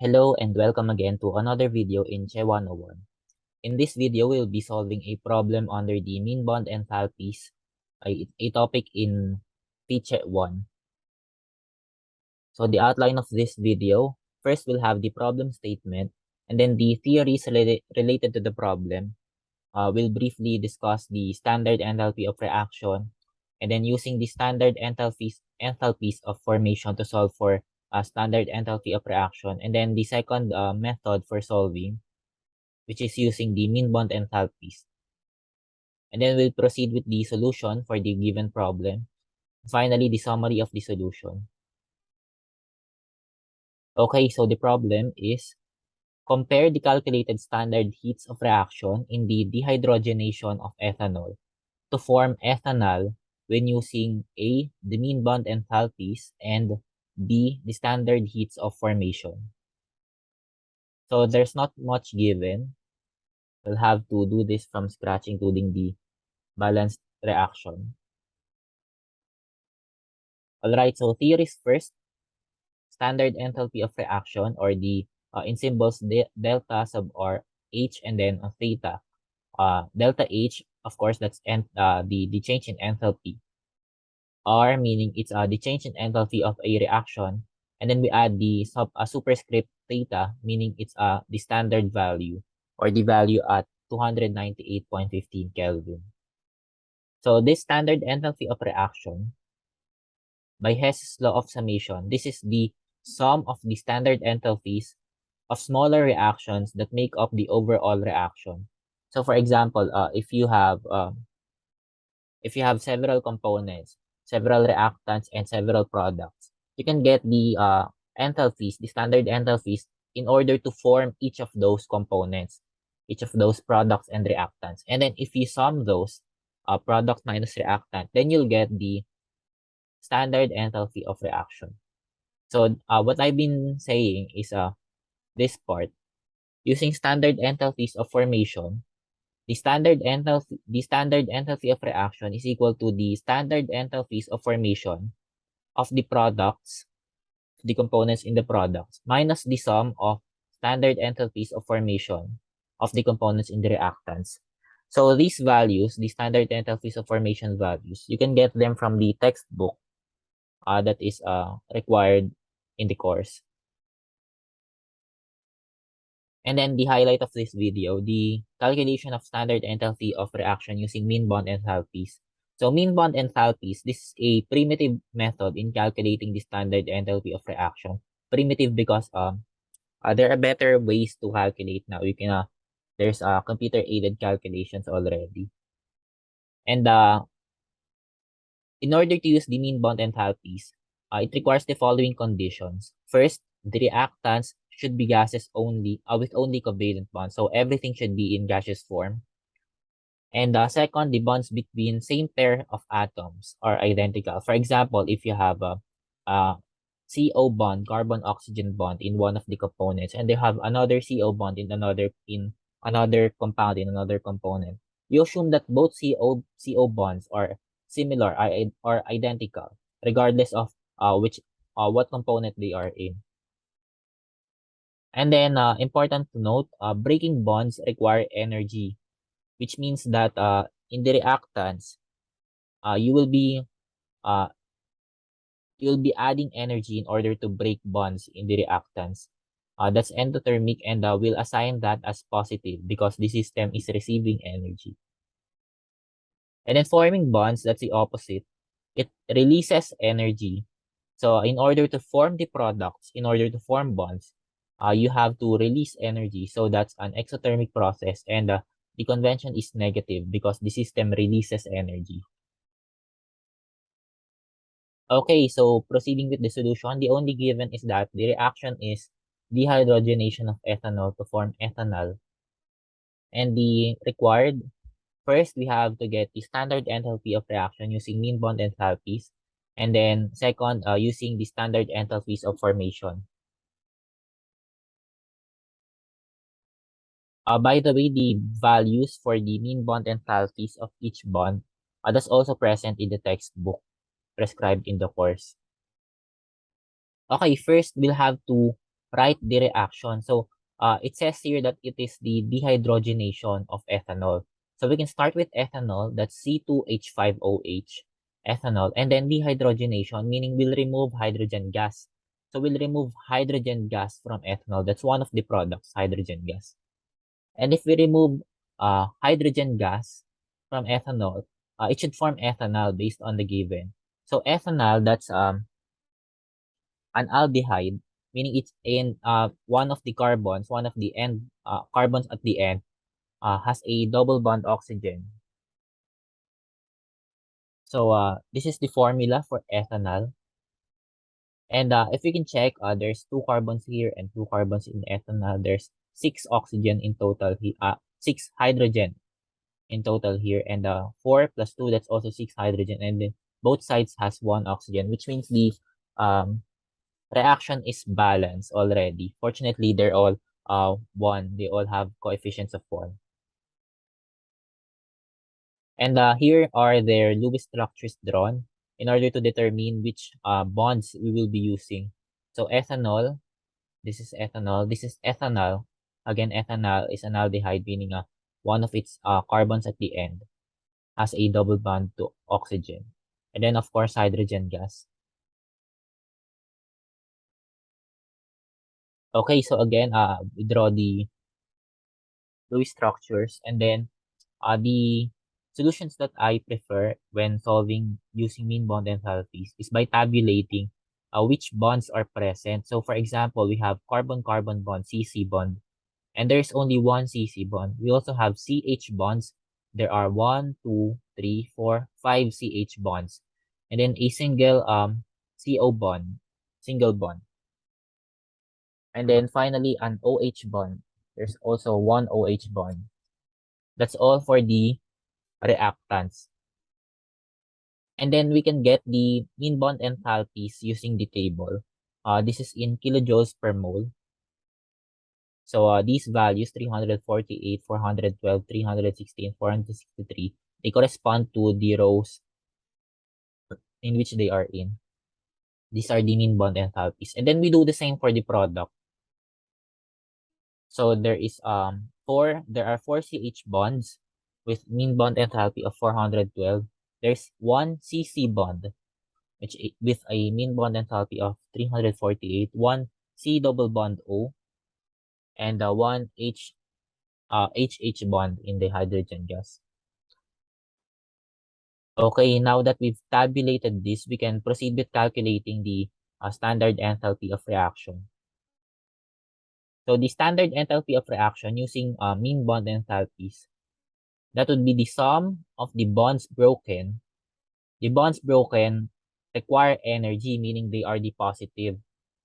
Hello and welcome again to another video in Che 101. In this video, we'll be solving a problem under the mean bond enthalpies, a topic in Che 1. So the outline of this video, first we'll have the problem statement, and then the theories related to the problem. We'll briefly discuss the standard enthalpy of reaction, and then using the standard enthalpies of formation to solve for standard enthalpy of reaction. And then the second method for solving, which is using the mean bond enthalpies. And then we'll proceed with the solution for the given problem. Finally, the summary of the solution. Okay, so the problem is compare the calculated standard heats of reaction in the dehydrogenation of ethanol to form ethanol when using A, the mean bond enthalpies, and B, the standard heats of formation. So there's not much given. We'll have to do this from scratch, including the balanced reaction. Alright, so theories first. Standard enthalpy of reaction, or the in symbols delta sub R H and then theta. Delta H, of course, that's the change in enthalpy. R meaning it's the change in enthalpy of a reaction, and then we add the superscript theta, meaning it's the standard value, or the value at 298.15 Kelvin. So this standard enthalpy of reaction, by Hess's law of summation, this is the sum of the standard enthalpies of smaller reactions that make up the overall reaction. So for example, if you have several components, several reactants, and several products, you can get the enthalpies, the standard enthalpies, in order to form each of those components, each of those products and reactants. And then if you sum those product minus reactant, then you'll get the standard enthalpy of reaction. So what I've been saying is this part, using standard enthalpies of formation, the standard enthalpy of reaction is equal to the standard enthalpies of formation of the products, the components in the products, minus the sum of standard enthalpies of formation of the components in the reactants. So these values, the standard enthalpies of formation values, you can get them from the textbook that is required in the course. And then the highlight of this video, the calculation of standard enthalpy of reaction using mean bond enthalpies. So mean bond enthalpies, this is a primitive method in calculating the standard enthalpy of reaction. Primitive because there are better ways to calculate now. You can there's computer aided calculations already. And in order to use the mean bond enthalpies, it requires the following conditions. First, the reactants should be gases only, with only covalent bonds. So everything should be in gaseous form. And second, the bonds between same pair of atoms are identical. For example, if you have a CO bond, carbon-oxygen bond in one of the components, and they have another CO bond in another compound in another component, you assume that both CO bonds are similar or identical, regardless of what component they are in. And then important to note, breaking bonds require energy, which means that in the reactants, you will be adding energy in order to break bonds in the reactants. That's endothermic, and we'll assign that as positive because the system is receiving energy. And then forming bonds, that's the opposite. It releases energy. So in order to form the products, in order to form bonds, you have to release energy. So that's an exothermic process, and the convention is negative because the system releases energy. Okay, so proceeding with the solution, the only given is that the reaction is dehydrogenation of ethanol to form ethanol. And the required, first we have to get the standard enthalpy of reaction using mean bond enthalpies. And then second, using the standard enthalpies of formation. By the way, the values for the mean bond enthalpies of each bond, that's also present in the textbook prescribed in the course. Okay, first we'll have to write the reaction. So it says here that it is the dehydrogenation of ethanol. So we can start with ethanol, that's C2H5OH, ethanol, and then dehydrogenation, meaning we'll remove hydrogen gas. So we'll remove hydrogen gas from ethanol. That's one of the products, hydrogen gas. And if we remove hydrogen gas from ethanol, it should form ethanol based on the given. So ethanol, that's an aldehyde, meaning it's in one of the carbons, one of the end carbons at the end has a double bond oxygen. So this is the formula for ethanol. And if you can check, there's 2 carbons here and 2 carbons in ethanol. There's 6 oxygen in total, 6 hydrogen in total here, and 4 plus 2, that's also 6 hydrogen, and then both sides has 1 oxygen, which means the um, reaction is balanced already. Fortunately, they're all 1. They all have coefficients of 1. And here are their Lewis structures drawn in order to determine which bonds we will be using. So ethanol, this is ethanol, this is ethanol. Again, ethanol is an aldehyde, meaning one of its carbons at the end has a double bond to oxygen. And then, of course, hydrogen gas. Okay, so again, we draw the Lewis structures, and then the solutions that I prefer when solving using mean bond enthalpies is by tabulating which bonds are present. So for example, we have carbon-carbon bond, CC bond, and there's only one CC bond. We also have CH bonds. There are 1, 2, 3, 4, 5 CH bonds. And then a single CO bond, single bond. And then finally an OH bond. There's also one OH bond. That's all for the reactants. And then we can get the mean bond enthalpies using the table. This is in kilojoules per mole. So these values, 348, 412, 360, and 463, they correspond to the rows in which they are in. These are the mean bond enthalpies. And then we do the same for the product. So there are 4 CH bonds with mean bond enthalpy of 412. There's one CC bond with a mean bond enthalpy of 348, one C double bond O, and one HH bond in the hydrogen gas. Okay, now that we've tabulated this, we can proceed with calculating the standard enthalpy of reaction. So the standard enthalpy of reaction using mean bond enthalpies, that would be the sum of the bonds broken. The bonds broken require energy, meaning they are the positive,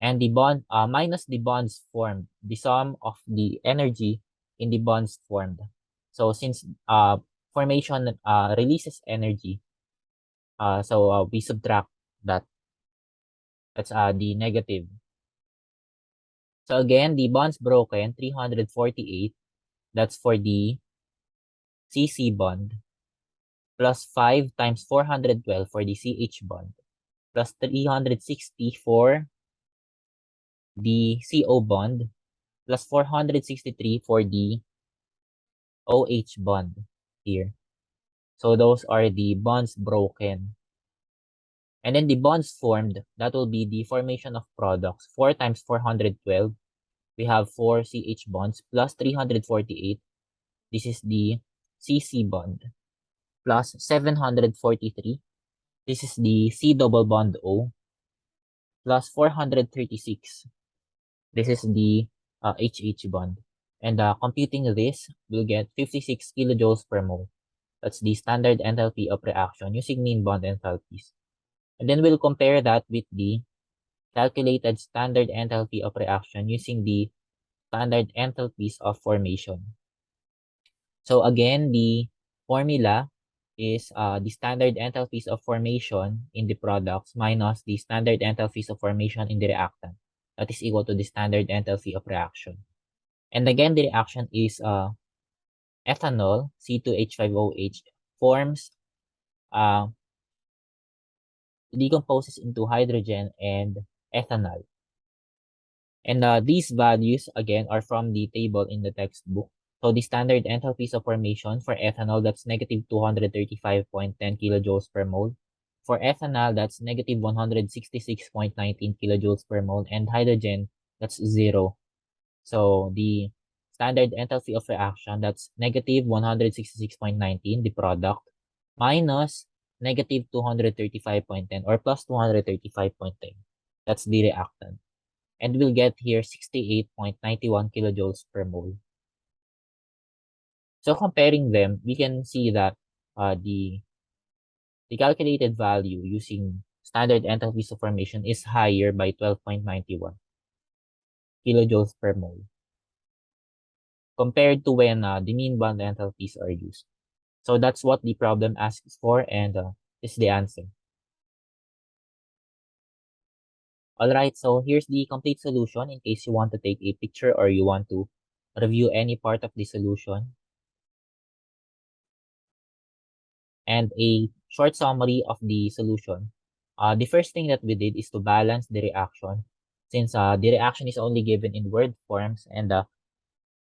and the bond minus the bonds formed, the sum of the energy in the bonds formed. So since formation releases energy, so we subtract that. That's the negative. So again, the bonds broken, 348, that's for the CC bond, plus 5 times 412 for the CH bond, plus 360 for the CO bond, plus 463 for the OH bond here. So those are the bonds broken. And then the bonds formed, that will be the formation of products. 4 times 412, we have 4 CH bonds, plus 348. This is the CC bond, plus 743. This is the C double bond O, plus 436. This is the HH bond. And computing this, we'll get 56 kilojoules per mole. That's the standard enthalpy of reaction using mean bond enthalpies. And then we'll compare that with the calculated standard enthalpy of reaction using the standard enthalpies of formation. So again, the formula is the standard enthalpies of formation in the products minus the standard enthalpies of formation in the reactant. That is equal to the standard enthalpy of reaction. And again, the reaction is ethanol, C2H5OH, forms, decomposes into hydrogen and ethanol. And these values, again, are from the table in the textbook. So the standard enthalpies of formation for ethanol, that's negative 235.10 kilojoules per mole. For ethanol, that's negative 166.19 kilojoules per mole. And hydrogen, that's 0. So the standard enthalpy of reaction, that's negative 166.19, the product, minus negative 235.10 or plus 235.10. That's the reactant. And we'll get here 68.91 kilojoules per mole. So comparing them, we can see that the calculated value using standard enthalpies of formation is higher by 12.91 kilojoules per mole compared to when the mean bond enthalpies are used. So that's what the problem asks for, and this is the answer. Alright, so here's the complete solution in case you want to take a picture or you want to review any part of the solution. And a short summary of the solution. The first thing that we did is to balance the reaction, since the reaction is only given in word forms, and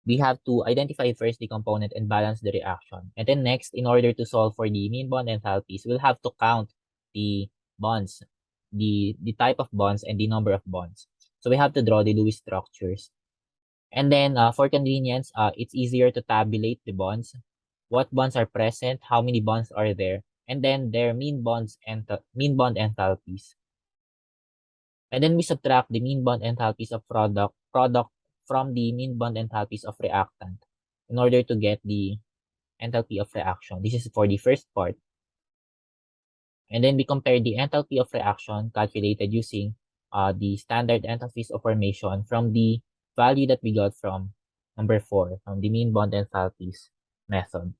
we have to identify first the component and balance the reaction. And then next, in order to solve for the mean bond enthalpies, we'll have to count the bonds, the type of bonds and the number of bonds. So we have to draw the Lewis structures. And then for convenience, it's easier to tabulate the bonds. What bonds are present, how many bonds are there, and then their mean bonds and mean bond enthalpies. And then we subtract the mean bond enthalpies of product from the mean bond enthalpies of reactant in order to get the enthalpy of reaction. This is for the first part. And then we compare the enthalpy of reaction calculated using the standard enthalpies of formation from the value that we got from number 4, from the mean bond enthalpies method.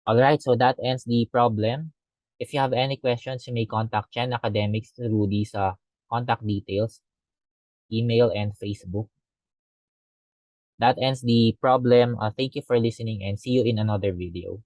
Alright, so that ends the problem. If you have any questions, you may contact Chen Academics through these contact details, email, and Facebook. That ends the problem. Thank you for listening and see you in another video.